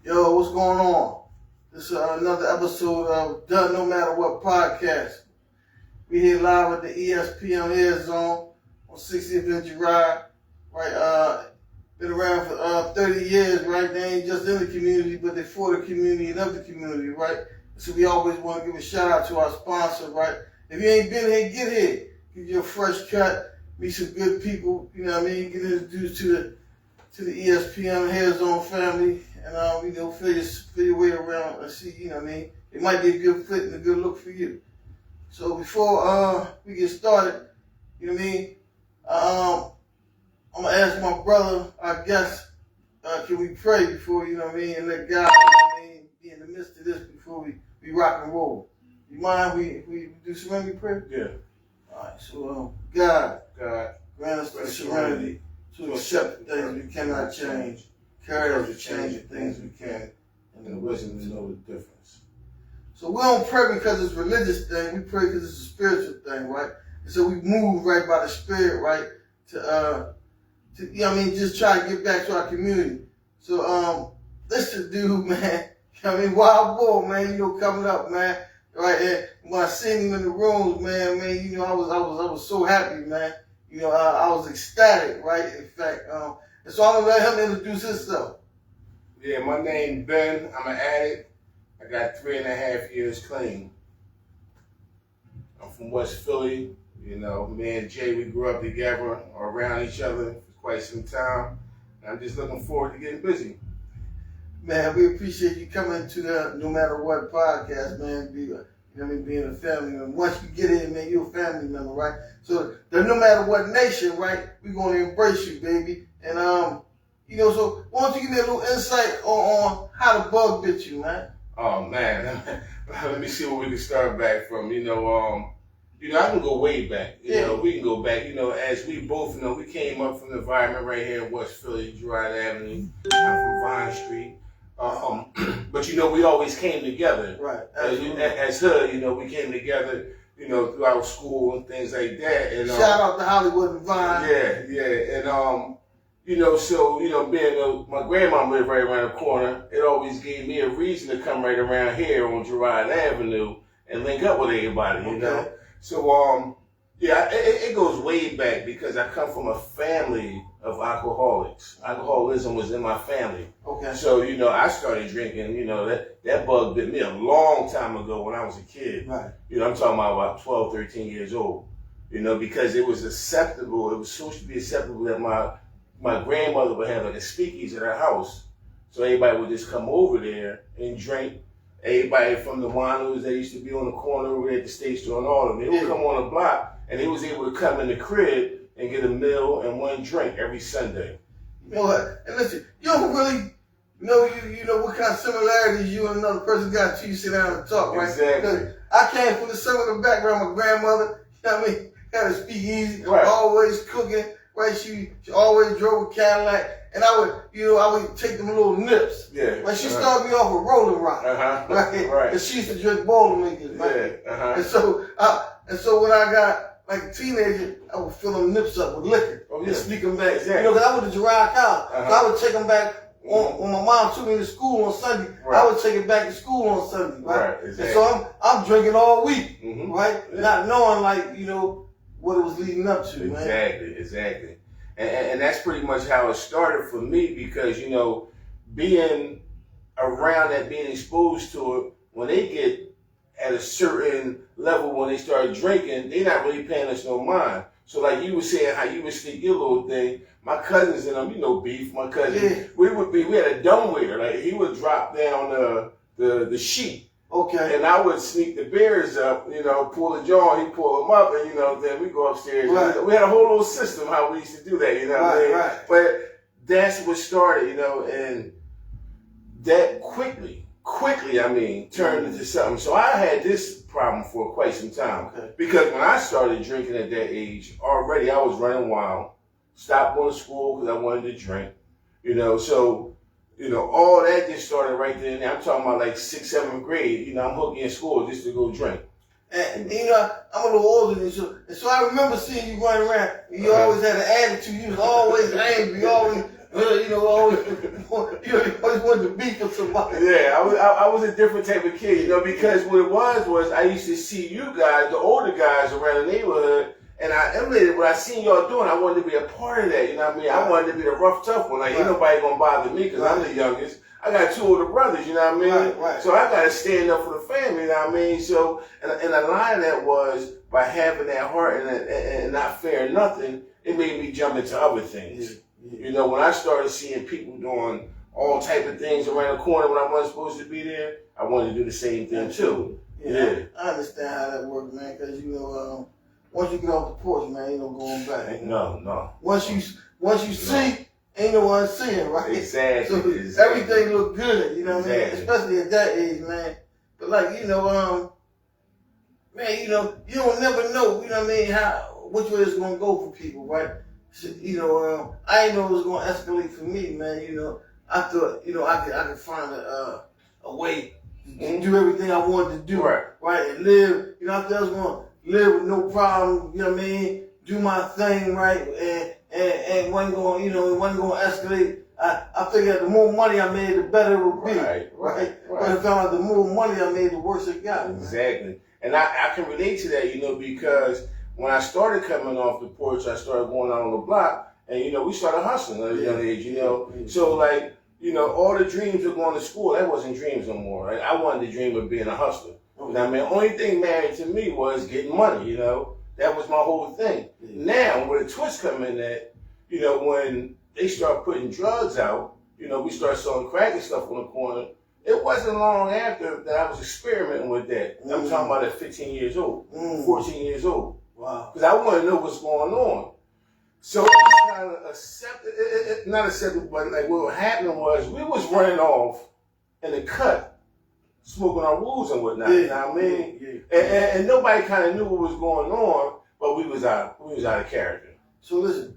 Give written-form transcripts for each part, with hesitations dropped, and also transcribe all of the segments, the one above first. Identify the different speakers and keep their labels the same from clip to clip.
Speaker 1: Yo, what's going on? This is another episode of Done No Matter What podcast. We here live at the ESPN Air Zone on 60th and Girard. Right, been around for 30 years, right? They ain't just in the community, but they for the community and of the community, right? So we always want to give a shout out to our sponsor, right? If you ain't been here, get here. Get you a fresh cut, meet some good people, you know what I mean? Get introduced to the ESPN Air Zone family, and feel your way around and see, you know what I mean? It might be a good fit and a good look for you. So before we get started, you know what I mean? I'm gonna ask my brother, our guest, can we pray before, you know what I mean, and let God, you know what I mean, be in the midst of this before we rock and roll. You mind we do serenity prayer?
Speaker 2: Yeah.
Speaker 1: All right, so God, grant us the serenity to accept the things we cannot change, courage to change the things we can,
Speaker 2: and the wisdom to know the difference.
Speaker 1: So we don't pray because it's a religious thing, we pray because it's a spiritual thing, right? And so we move right by the Spirit, right, to you know what I mean, just try to get back to our community. So this the dude, man, you know what I mean, Wild Bull, man, you know, coming up, man, right? And when I seen him in the rooms, man, you know, I was so happy, man. You know, I was ecstatic, right? In fact, and so I'm gonna let him introduce himself.
Speaker 2: Yeah, my name Ben. I'm an addict. I got 3.5 years clean. I'm from West Philly. You know, me and Jay, we grew up together, or around each other for quite some time. I'm just looking forward to getting busy.
Speaker 1: Man, we appreciate you coming to the No Matter What podcast, man. You know what I mean, being a family member. Once you get in, man, you're a family member, right? So the No Matter What Nation, right? We're gonna embrace you, baby. And you know, so why don't you give me a little insight on how the bug bit you, man?
Speaker 2: Oh man, let me see where we can start back from. You know, I can go way back. You know, we can go back. You know, as we both know, we came up from the environment right here in West Philly, Girard Avenue. I'm from Vine Street. But you know, we always came together.
Speaker 1: Right.
Speaker 2: As hood, you know, we came together, you know, throughout school and things like that. And
Speaker 1: shout out to Hollywood and Vine.
Speaker 2: Yeah. And you know, so, you know, being my grandma lived right around the corner, it always gave me a reason to come right around here on Girard Avenue and link up with everybody, you know. So yeah, it goes way back because I come from a family of alcoholics. Alcoholism was in my family.
Speaker 1: Okay.
Speaker 2: So, you know, I started drinking, you know, that bug bit me a long time ago when I was a kid.
Speaker 1: Right.
Speaker 2: You know, I'm talking about 12, 13 years old. You know, because it was acceptable. It was supposed to be acceptable that my grandmother would have like a speakeasy at her house. So everybody would just come over there and drink. Everybody from the winos that used to be on the corner over there at the state store and all of them, they would come on the block and they was able to come in the crib and get a meal and one drink every Sunday.
Speaker 1: You know what? And listen, you don't really know you know what kind of similarities you and another person got until you sit down and talk, right?
Speaker 2: Exactly.
Speaker 1: Because I came from the similar background. My grandmother, you know what I mean, had a speakeasy,
Speaker 2: right. Always
Speaker 1: cooking, right? She always drove a Cadillac. And I would take them little nips.
Speaker 2: Yeah.
Speaker 1: Like she started me off with Rolling Rock. Right. And she used to drink Boilermakers. Right?
Speaker 2: Yeah.
Speaker 1: And so when I got like a teenager, I would fill them nips up with liquor.
Speaker 2: Oh, yeah.
Speaker 1: And sneak them back.
Speaker 2: Exactly.
Speaker 1: You know, because I was a Girard cow. So I would take them back when my mom took me to school on Sunday. Right. I would take it back to school on Sunday. Right.
Speaker 2: Exactly.
Speaker 1: And so I'm drinking all week.
Speaker 2: Mm-hmm.
Speaker 1: Right. Yeah. Not knowing what it was leading up to.
Speaker 2: Exactly. And that's pretty much how it started for me because, you know, being around that, being exposed to it, when they get at a certain level, when they start drinking, they're not really paying us no mind. So like you were saying, how you would sneak your little thing, my cousins and them, you know, beef, my cousin, we had a dumbwaiter. Like he would drop down the sheet.
Speaker 1: Okay.
Speaker 2: And I would sneak the beers up, you know, pull the jaw, he'd pull them up, and, you know, then we go upstairs.
Speaker 1: Right.
Speaker 2: We had a whole little system how we used to do that, you know what I mean?
Speaker 1: Right.
Speaker 2: But that's what started, you know, and that quickly, turned into something. So I had this problem for quite some time.
Speaker 1: Okay.
Speaker 2: Because when I started drinking at that age, already I was running wild, stopped going to school because I wanted to drink, you know, so... You know, all that just started right there and there. I'm talking about like 6th, 7th grade. You know, I'm hooking in school just to go drink.
Speaker 1: And you know, I'm a little older than you, so I remember seeing you running around. You always had an attitude. You was always angry. You always You know, always, you always wanted to beef with somebody.
Speaker 2: Yeah, I was a different type of kid, you know, because what it was I used to see you guys, the older guys around the neighborhood, and I emulated what I seen y'all doing. I wanted to be a part of that, you know what I mean? I wanted to be the rough, tough one. Like, ain't nobody gonna bother me because I'm the youngest. I got 2 older brothers, you know what I mean?
Speaker 1: Right.
Speaker 2: So I got to stand up for the family, you know what I mean? So, and a line of that was, by having that heart and not fearing nothing, it made me jump into other things.
Speaker 1: Yeah.
Speaker 2: You know, when I started seeing people doing all type of things around the corner when I wasn't supposed to be there, I wanted to do the same thing too.
Speaker 1: Yeah. I understand how that works, man, because, you know, once you get off the porch, man, ain't no going back.
Speaker 2: No.
Speaker 1: Once you see, ain't no one seeing, right?
Speaker 2: Exactly.
Speaker 1: So everything look good, you know what I mean?
Speaker 2: Exactly.
Speaker 1: Especially at that age, man. But like, you know, man, you know, you don't never know, you know what I mean, which way it's gonna go for people, right? So, you know, I didn't know it was gonna escalate for me, man. You know, I thought, you know, I could find a way to do everything I wanted to do, right? And live, you know, I thought I was gonna live with no problem, you know what I mean? Do my thing, right? And wasn't going, you know, it wasn't going to escalate. I figured the more money I made, the better it would be. Right. But I found out the more money I made, the worse it got.
Speaker 2: Exactly. And I can relate to that, you know, because when I started coming off the porch, I started going out on the block, and, you know, we started hustling at a young age, you know. So, like, you know, all the dreams of going to school, that wasn't dreams no more. Right? I wanted to dream of being a hustler. You know what I mean? The only thing married to me was getting money, you know. That was my whole thing. Now, where the twist come in at, you know, when they start putting drugs out, you know, we start selling crack and stuff on the corner. It wasn't long after that I was experimenting with that. I'm talking about at 15 years old, 14 years old.
Speaker 1: Wow.
Speaker 2: Because I wanted to know what's going on. So it was kind of accepted, not accepted, but like what happened was we was running off in the cut, smoking our woods and whatnot. You know what I mean? And nobody kind of knew what was going on, but we was out of character.
Speaker 1: So listen,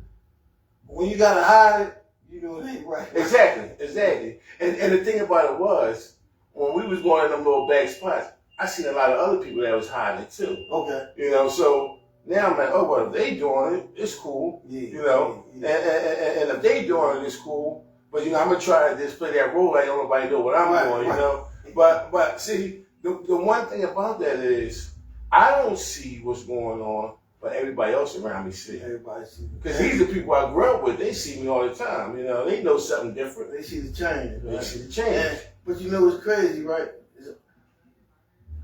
Speaker 1: when you gotta hide it, you know it ain't right.
Speaker 2: Exactly. And the thing about it was, when we was going in them little back spots, I seen a lot of other people that was hiding it too.
Speaker 1: Okay.
Speaker 2: You know, so now I'm like, oh, well, if they doing it, it's cool. You know, and if they doing it, it's cool. But you know, I'm gonna try to just play that role like don't nobody know what I'm doing. You know. But see, the one thing about that is I don't see what's going on, but everybody else around me see.
Speaker 1: Everybody see.
Speaker 2: Because these are the people I grew up with. They see me all the time. You know, they know something different.
Speaker 1: They see the change. Right?
Speaker 2: They see the change.
Speaker 1: But you know what's crazy, right?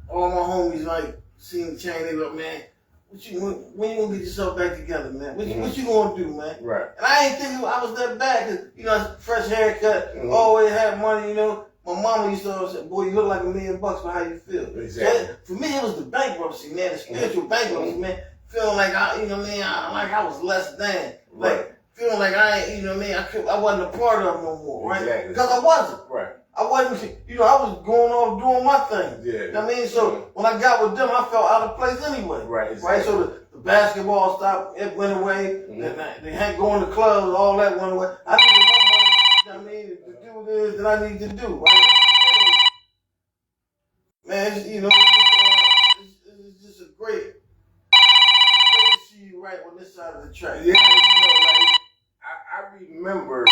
Speaker 1: All my homies like seeing the change. They go, man, when you gonna get yourself back together, man? What you gonna do, man?
Speaker 2: Right.
Speaker 1: And I ain't thinking I was that bad, cause you know, fresh haircut, always had money, you know. My mama used to always say, boy, you look like $1 million for how you feel.
Speaker 2: Exactly.
Speaker 1: So for me, it was the bankruptcy, man, the spiritual bankruptcy, man. Feeling like I was less than. Like, feeling like I ain't, you know what I mean, I wasn't a part of them no more, right?
Speaker 2: Exactly.
Speaker 1: Because I wasn't.
Speaker 2: Right.
Speaker 1: I wasn't, you know, I was going off doing my thing.
Speaker 2: Yeah.
Speaker 1: You know what I mean? So when I got with them, I felt out of place anyway.
Speaker 2: Right. Exactly.
Speaker 1: Right? So the basketball stopped, it went away. They had going to clubs, all that went away. I needed more money, you know what I mean, to do what it is that I need to do, right? Man, you know, it's just a great to see you right on this side of the track.
Speaker 2: Yeah, you know, like I remember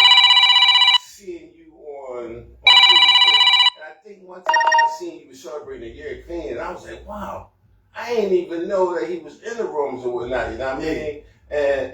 Speaker 2: seeing you on Facebook, and I think one time I seen you was celebrating a year clean, and I was like, wow, I didn't even know that he was in the rooms or whatnot. You know what I mean? And